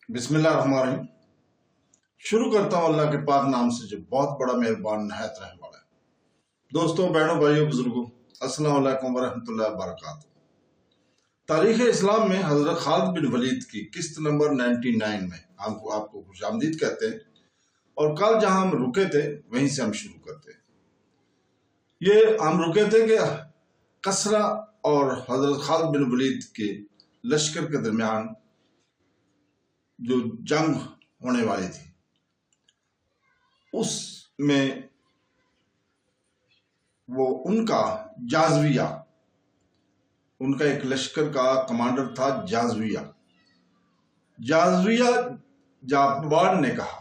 بسم اللہ الرحمن الرحیم۔ شروع کرتا ہوں اللہ کے پاک نام سے جو بہت بڑا مہربان نہایت رحم والا ہے۔ دوستوں، بہنوں، بھائیوں، بزرگوں، السلام علیکم ورحمۃ اللہ وبرکاتہ۔ تاریخ اسلام میں حضرت خالد بن ولید کی قسط نمبر 99 میں آپ کو خوش آمدید کہتے ہیں، اور کل جہاں ہم رکے تھے وہیں سے ہم شروع کرتے ہیں۔ یہ ہم رکے تھے کہ کسرا اور حضرت خالد بن ولید کے لشکر کے درمیان جو جنگ ہونے والی تھی، اس میں وہ ان کا جازویہ، ان کا ایک لشکر کا کمانڈر تھا جازویہ جابان نے کہا،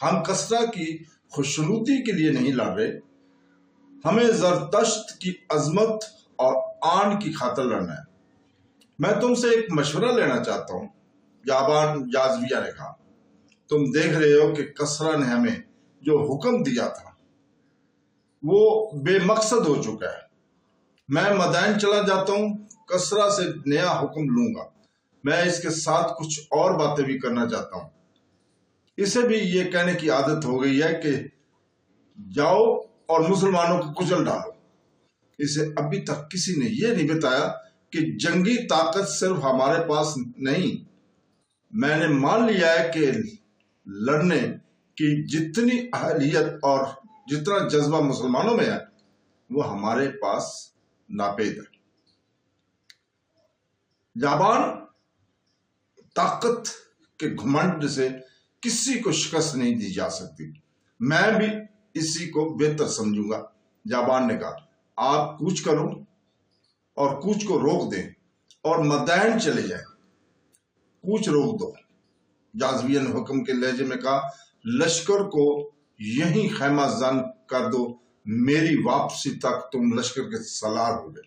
ہم کسرا کی خوشنودی کے لیے نہیں لڑ رہے، ہمیں زرتشت کی عظمت اور آن کی خاطر لڑنا ہے۔ میں تم سے ایک مشورہ لینا چاہتا ہوں۔ جازویہ نے کہا، تم دیکھ رہے ہو کہ کسرا نے ہمیں جو حکم دیا تھا وہ بے مقصد ہو چکا ہے۔ میں مدائن چلا جاتا ہوں، کسرا سے نیا حکم لوں گا۔ میں اس کے ساتھ کچھ اور باتیں بھی کرنا چاہتا ہوں۔ اسے بھی یہ کہنے کی عادت ہو گئی ہے کہ جاؤ اور مسلمانوں کو کچل ڈالو۔ اسے ابھی تک کسی نے یہ نہیں بتایا کہ جنگی طاقت صرف ہمارے پاس نہیں، میں نے مان لیا ہے کہ لڑنے کی جتنی اہلیت اور جتنا جذبہ مسلمانوں میں ہے وہ ہمارے پاس ناپید ہے۔ جابان طاقت کے گھمنڈ سے کسی کو شکست نہیں دی جا سکتی، میں بھی اسی کو بہتر سمجھوں گا۔ جابان نے کہا، آپ کوچ کرو اور کوچ کو روک دیں اور مدائن چلے جائیں، کوچ روک دو۔ جازویہ نے حکم کے لہجے میں کہا، لشکر کو یہیں خیمہ زن کر دو، میری واپسی تک تم لشکر کے سالار ہو گئے۔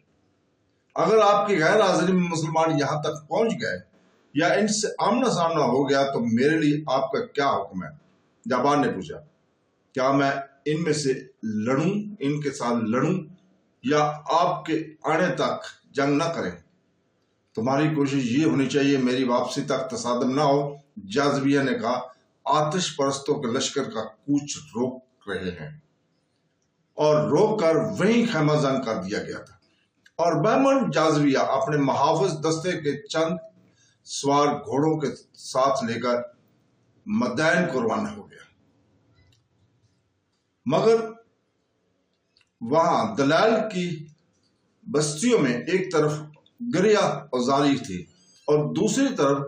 اگر آپ کی غیر حاضری میں مسلمان یہاں تک پہنچ گئے یا ان سے آمنا سامنا ہو گیا تو میرے لیے آپ کا کیا حکم ہے؟ جابان نے پوچھا، کیا میں ان میں سے لڑوں، ان کے ساتھ لڑوں، یا آپ کے آنے تک جنگ نہ کریں؟ تمہاری کوشش یہ ہونی چاہیے میری واپسی تک تصادم نہ ہو۔ جازویہ نے کہا، آتش پرستوں کے لشکر کا کوچ روک رہے ہیں، اور روک کر وہیں خیمہ زن کر دیا گیا تھا، اور بہمن جازویہ اپنے محافظ دستے کے چند سوار گھوڑوں کے ساتھ لے کر مدائن کو روانہ ہو گیا۔ مگر وہاں دلائل کی بستیوں میں ایک طرف گریہ ازاری تھی اور دوسری طرف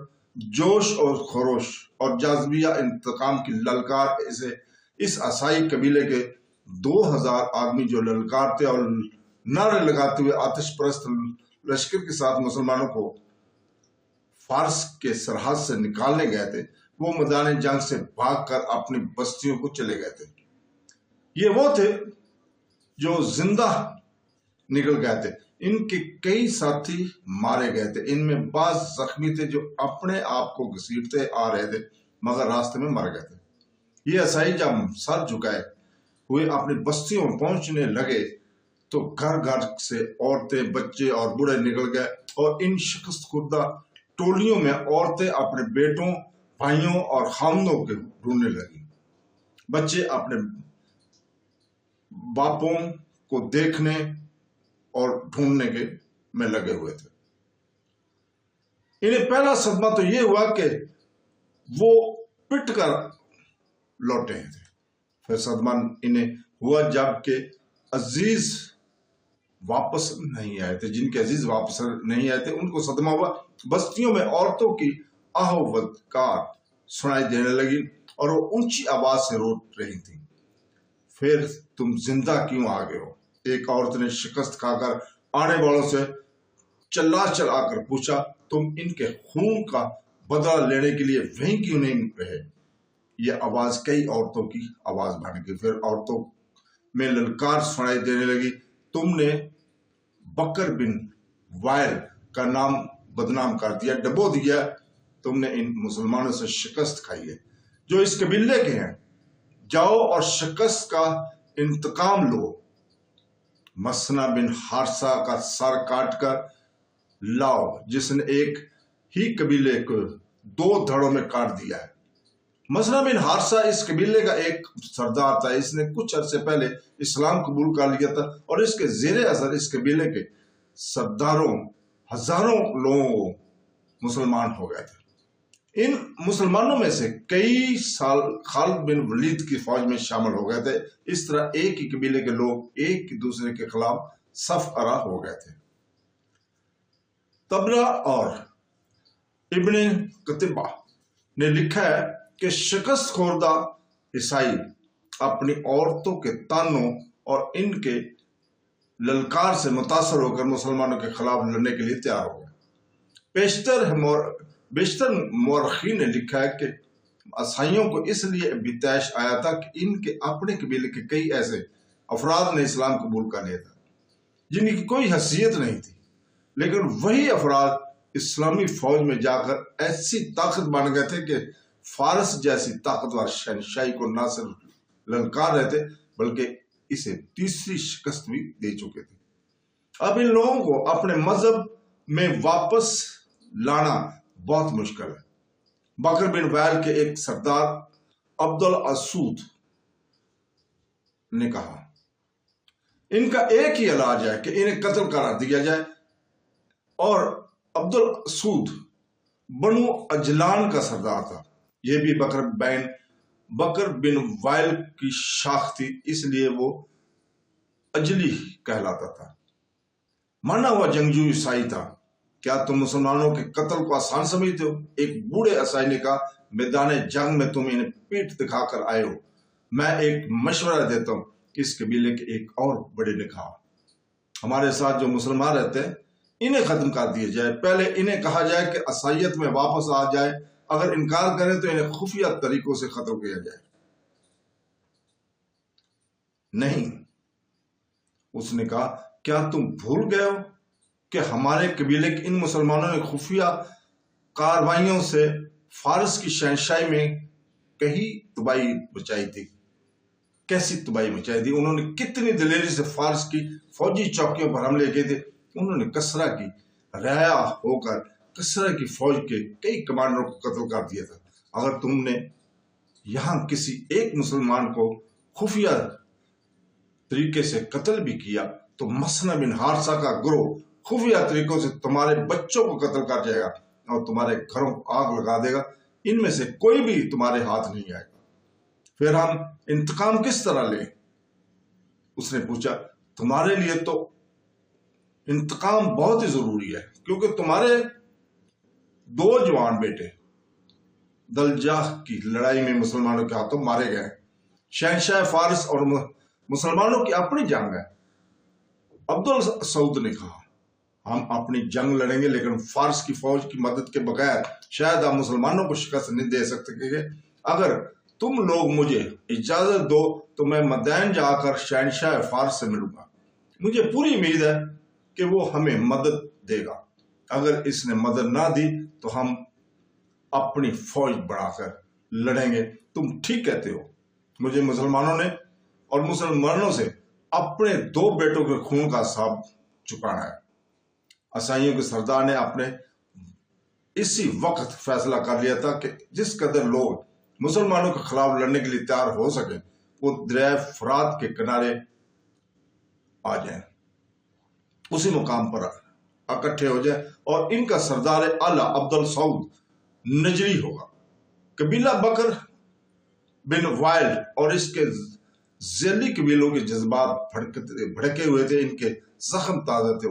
جوش اور خروش، اور جازویہ انتقام کی للکار اس عیسائی قبیلے کے 2000 آدمی جو للکارتے اور نعرے لگاتے ہوئے آتش پرست لشکر کے ساتھ مسلمانوں کو فارس کے سرحد سے نکالنے گئے تھے، وہ میدان جنگ سے بھاگ کر اپنی بستیوں کو چلے گئے تھے۔ یہ وہ تھے جو زندہ نکل گئے تھے، ان کے کئی ساتھی مارے گئے تھے، ان میں بعض زخمی تھے جو اپنے آپ کو گھسیٹتے آ رہے تھے مگر راستے میں مر گئے تھے۔ یہ عیسائی جب سر جھکائے ہوئے اپنی بستیوں میں پہنچنے لگے تو گھر گھر سے عورتیں، بچے اور بوڑھے نکل گئے، اور ان شکست خوردہ ٹولیوں میں عورتیں اپنے بیٹوں، بھائیوں اور خامدوں کے ڈھونڈنے لگی۔ بچے اپنے باپوں کو دیکھنے اور ڈھونڈنے کے میں لگے ہوئے تھے۔ انہیں پہلا صدمہ تو یہ ہوا کہ وہ پٹ کر لوٹے تھے، پھر صدمہ انہیں ہوا جب کہ عزیز واپس نہیں آئے تھے، جن کے عزیز واپس نہیں آئے تھے ان کو صدمہ ہوا۔ بستیوں میں عورتوں کی آہ و ودکار سنائی دینے لگی اور وہ اونچی آواز سے رو رہی تھیں، پھر تم زندہ کیوں آ گئے ہو؟ ایک عورت نے شکست کھا کر آنے والوں سے چلا کر پوچھا، تم ان کے خون کا بدلہ لینے کے لیے وہیں کیوں نہیں رہے؟ یہ آواز کئی عورتوں کی آواز بن گئی، پھر عورتوں میں للکار سنائی دینے لگی، تم نے بکر بن وائل کا نام بدنام کر دیا، ڈبو دیا، تم نے ان مسلمانوں سے شکست کھائی ہے جو اس قبیلے کے ہیں، جاؤ اور شکست کا انتقام لو۔ مسنا بن حارثہ کا سر کاٹ کر لاؤ، جس نے ایک ہی قبیلے کو 2 धड़ों में काट दिया है। मसना बिन हारसा इस कबीले का एक सरदार था। इसने कुछ अरसे पहले इस्लाम कबूल कर लिया था और इसके जेर असर इस कबीले के सरदारों हजारों लोग मुसलमान हो गए थे। इन मुसलमानों में से कई साल खालिद बिन वलीद की फौज में शामिल हो गए थे। इस तरह एक ही कबीले के लोग एक दूसरे के खिलाफ सफ अरा हो गए थे। तबरा और इब्ने कतिबा ने लिखा है कि शिकस्त खोरदा ईसाई अपनी औरतों के तानों और इनके ललकार से मुतासर होकर मुसलमानों के खिलाफ लड़ने के लिए तैयार हो गए। बेशतर मौरखीन ने लिखा है कि ईसाइयों को इसलिए भी तैश आया था कि इनके अपने कबीले के कई ऐसे अफराद ने इस्लाम कबूल कर लिया था जिनकी कोई हैसियत नहीं थी, लेकिन वही अफराद इस्लामी फौज में जाकर ऐसी ताकत बन गए थे कि फारस जैसी ताकतवर शहनशाही को न सिर्फ ललकार रहे थे बल्कि इसे तीसरी शिकस्त भी दे चुके थे। अब इन लोगों को अपने मजहब में वापस लाना बहुत मुश्किल है। बकर बिन वैल के एक सरदार अब्दुल असूद ने कहा, इनका एक ही इलाज है कि इन्हें कत्ल करा दिया जाए। और अब्दुल असूद बनु अजलान का सरदार था। यह भी बकर बिन वाइल की शाख थी, इसलिए वो अजली कहलाता था। माना हुआ जंगजू ईसाई था। क्या तुम मुसलमानों के कत्ल को आसान समझते हो? एक बूढ़े ईसाई ने कहा, मैदान जंग में तुम इन्हें पीठ दिखाकर आए हो। मैं एक मशवरा देता हूं। इस कबीले के एक और बड़े ने कहा, हमारे साथ जो मुसलमान रहते हैं इन्हें खत्म कर दिया जाए। पहले इन्हें कहा जाए कि ईसाईयत में वापस आ जाए, अगर इनकार करें तो इन्हें खुफिया तरीकों से खत्म किया जाए। नहीं, उसने कहा, क्या तुम भूल गए हो कि हमारे कबीले के इन मुसलमानों ने खुफिया कार्रवाइयों से फारस की शहनशाही में कहीं तबाही मचाई थी। कैसी तबाही मचाई थी? उन्होंने कितनी दिलेरी से फारस की फौजी चौकियों पर हमले किए थे। उन्होंने कसरा की रिहा होकर कसरा की फौज के कई कमांडरों को कत्ल कर दिया था। अगर तुमने यहां किसी एक मुसलमान को खुफिया तरीके से कत्ल भी किया तो मसना बिन हारसा का ग्रोह खुफिया तरीकों से तुम्हारे बच्चों को कत्ल कर जाएगा और तुम्हारे घरों को आग लगा देगा। इनमें से कोई भी तुम्हारे हाथ नहीं आएगा। फिर हम इंतकाम किस तरह लें? उसने पूछा, तुम्हारे लिए तो इंतकाम बहुत ही जरूरी है, क्योंकि तुम्हारे 2 जवान बेटे दलजाह की लड़ाई में मुसलमानों के हाथों मारे गए। शहनशाह फारस और मुसलमानों की अपनी जंग है। अब्दुल सऊद ने कहा, हम अपनी जंग लड़ेंगे, लेकिन फारस की फौज की मदद के बगैर शायद हम मुसलमानों को शिकस्त नहीं दे सकते। अगर तुम लोग मुझे इजाजत दो तो मैं मदैन जाकर शहनशाह फारस से मिलूंगा। मुझे पूरी उम्मीद है कि वो हमें मदद देगा। अगर इसने मदद ना दी तो हम अपनी फौज बढ़ाकर लड़ेंगे। तुम ठीक कहते हो। मुझे मुसलमानों ने और मुसलमानों से अपने 2 बेटों के खून का हिसाब चुकाना है। ईसाइयों के सरदार ने अपने इसी वक्त फैसला कर लिया था कि जिस कदर लोग मुसलमानों के खिलाफ लड़ने के लिए तैयार हो सके वो दरिया फरात के किनारे आ जाएं, उसी मुकाम पर इकट्ठे हो जाए और इनका सरदार आला अब्दुल सऊद नजरी होगा। कबीला बकर बिन वाइल और इसके जैली कबीलों के जज्बात भड़के हुए थे। इनके जख्म ताजा थे।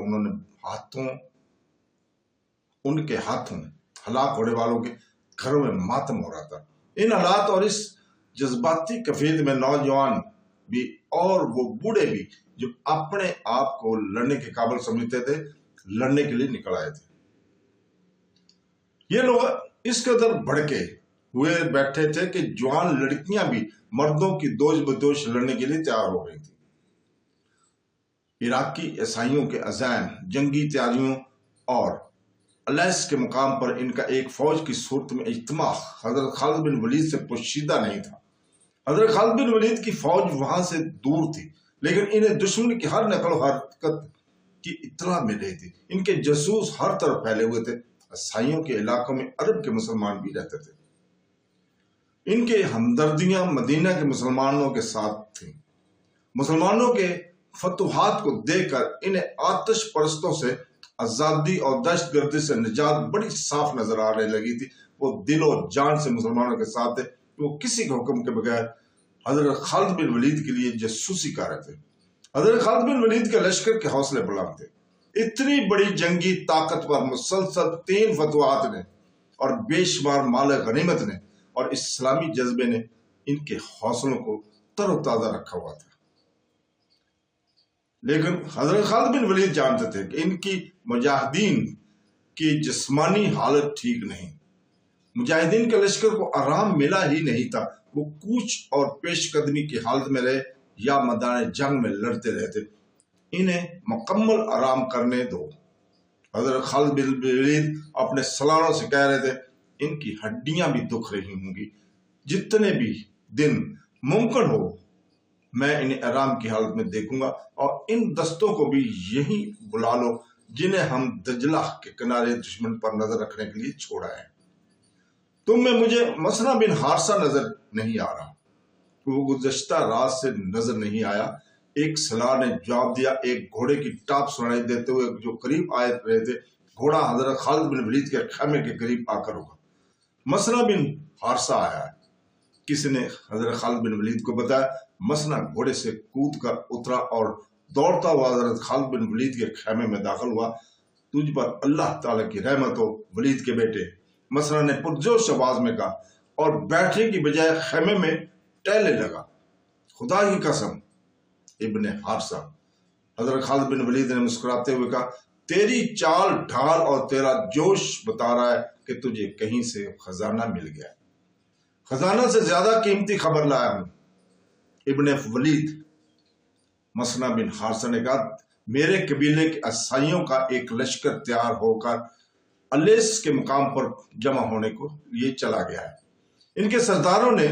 उनके हाथों हलाक होने वालों के घरों में मातम हो रहा था। इन हालात और इस जज्बाती कफीद में नौजवान भी और वो बूढ़े भी जो अपने आप को लड़ने के काबिल समझते थे, लड़ने के लिए निकल आए थे। ये लोग इस कदर भड़के हुए बैठे थे कि जवान लड़कियां भी मर्दों की दोष बदोश लड़ने के लिए तैयार हो गई थी। इराकी ईसाइयों के अज़ैम, जंगी तैयारियों और अलैस के मुकाम पर इनका एक फौज की सूरत में इज्तिमा हजरत खालिद बिन वलीद से पोशीदा नहीं था। हजरत खालिद बिन वलीद की फौज वहां से दूर थी, लेकिन इन्हें दुश्मन की हर नकल हरकत की इत्तला मिल रही थी। इनके जासूस हर तरफ फैले हुए थे। ईसाइयों के इलाकों में अरब के मुसलमान भी रहते थे। इनके हमदर्दियां मदीना के मुसलमानों के साथ थीं। मुसलमानों के फतुहात को देखकर इन्हें आतिश परस्तों से आजादी और दहशतगर्दी से निजात बड़ी साफ नजर आने लगी थी। वो दिल और जान से मुसलमानों के साथ थे। वो किसी के हुक्म के बगैर हजरत खालिद बिन वलीद के लिए जासूसी कर रहे थे। हजरत खालिद बिन वलीद के लश्कर के हौसले बुलंद थे। इतनी बड़ी जंगी ताकत पर मुसलसल 3 फतवात ने और बेशुमार माल गनीमत ने और इस्लामी जज्बे ने इनके हौसलों को तरोताजा रखा हुआ था। लेकिन हजरत खालिद बिन वलीद जानते थे कि इनकी मुजाहिदीन की जिस्मानी हालत ठीक नहीं। मुजाहिदीन के लश्कर को आराम मिला ही नहीं था। वो कूच और पेशकदमी की हालत में रहे या मैदान जंग में लड़ते रहते। इन्हें मुकम्मल आराम करने दो। हजरत खालिद बिन वलीद अपने सलारों से कह रहे थे, इनकी हड्डियां भी दुख रही होंगी। जितने भी दिन मुमकिन हो मैं इन्हें आराम की हालत में देखूंगा और इन दस्तों को भी यहीं बुला लो जिन्हें हम दजला के किनारे दुश्मन पर नजर रखने के लिए छोड़ा है। तुम में मुझे मसना बिन हारसा नजर नहीं आ रहा। वो गुज़श्ता रात से नजर नहीं आया। एक सलार ने जवाब दिया, एक घोड़े की टाप सुनाई देते हुए जो करीब आए रहे थे, घोड़ा हजरत खालिद बिन वलीद के खैमे के करीब आकर होगा। मसना बिन हारसा आया है। किसी ने हजरत खालिद बिन वलीद को बताया। मसना घोड़े से कूद कर उतरा और दौड़ता हुआ हजरत खालिद बिन वलीद के खैमे में दाखिल हुआ। तुझ पर अल्लाह ताला की रहमत हो वलीद के बेटे, मसना ने पुरजोश आवाज में कहा और बैठने की बजाय खैमे में टहलने लगा। खुदा की कसम इब्ने हारसा, हजरत खालिद बिन वलीद ने मुस्कुराते हुए कहा, तेरी चाल ढाल और तेरा जोश बता रहा है कि तुझे कहीं से खजाना मिल गया। खजाना से ज्यादा कीमती खबर लाया हूं। इब्ने वलीद, मसना बिन हारसा ने कहा, मेरे कबीले के ईसाइयों का एक लश्कर तैयार होकर अलेस के मुकाम पर जमा होने को लिए चला गया है। इनके सरदारों ने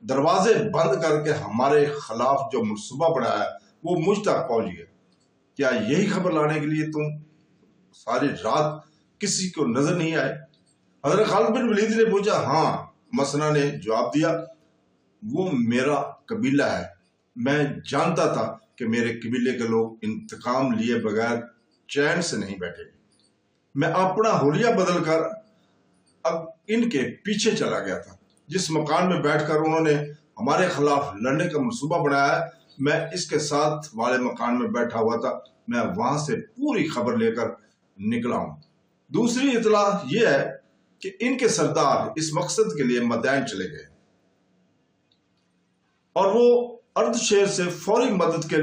दरवाजे बंद करके हमारे खिलाफ जो मनसूबा बनाया वो मुझ तक पहुंच गया। क्या यही खबर लाने के लिए तुम सारी रात किसी को नजर नहीं आए? हजरत खालिद बिन वलीद ने पूछा। हाँ, मसना ने जवाब दिया, वो मेरा कबीला है। मैं जानता था कि मेरे कबीले के लोग इंतकाम लिए बगैर चैन से नहीं बैठे। मैं अपना हुलिया बदलकर अब इनके पीछे चला गया था। जिस मकान में बैठकर उन्होंने हमारे खिलाफ लड़ने का मंसूबा बनाया है, मैं इसके साथ वाले मकान में बैठा हुआ था। मैं वहां से पूरी खबर लेकर निकला हूं। दूसरी इतला यह है कि इनके सरदार इस मकसद के लिए मैदान चले गए और वो अर्धशेर से फौरी मदद के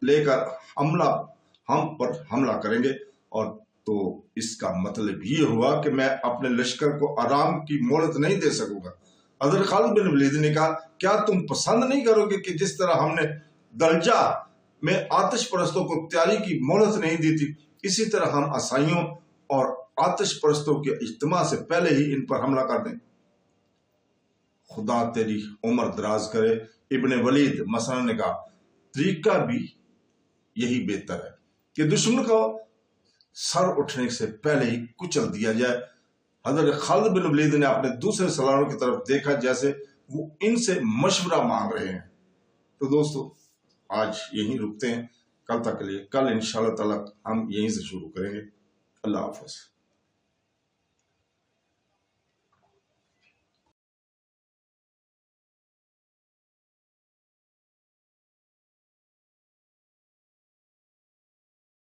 लेकर हम पर हमला करेंगे। और तो इसका मतलब ये हुआ कि मैं अपने लश्कर को आराम की मोहलत नहीं दे सकूंगा। हजरत खालिद बिन वलीद ने कहा, क्या तुम पसंद नहीं करोगे कि जिस तरह हमने दलजा में आतिश परस्तों को तैयारी की मोहलत नहीं दी थी, इसी तरह हम ईसाइयों और आतिश परस्तों के इज्तिमा से पहले ही इन पर हमला कर दें? खुदा तेरी उम्र दराज करे। इब्ने वलीद, मसना ने कहा, तरीका भी यही बेहतर है कि दुश्मन को सर उठने से पहले ही कुचल दिया जाए। हजरत खालिद बिन वलीद ने अपने दूसरे सलारों की तरफ देखा जैसे वो इनसे मशवरा मांग रहे हैं। तो दोस्तों, आज यहीं रुकते हैं। कल तक के लिए, कल इंशाअल्लाह ताला हम यहीं से शुरू करेंगे। अल्लाह हाफ़िज़।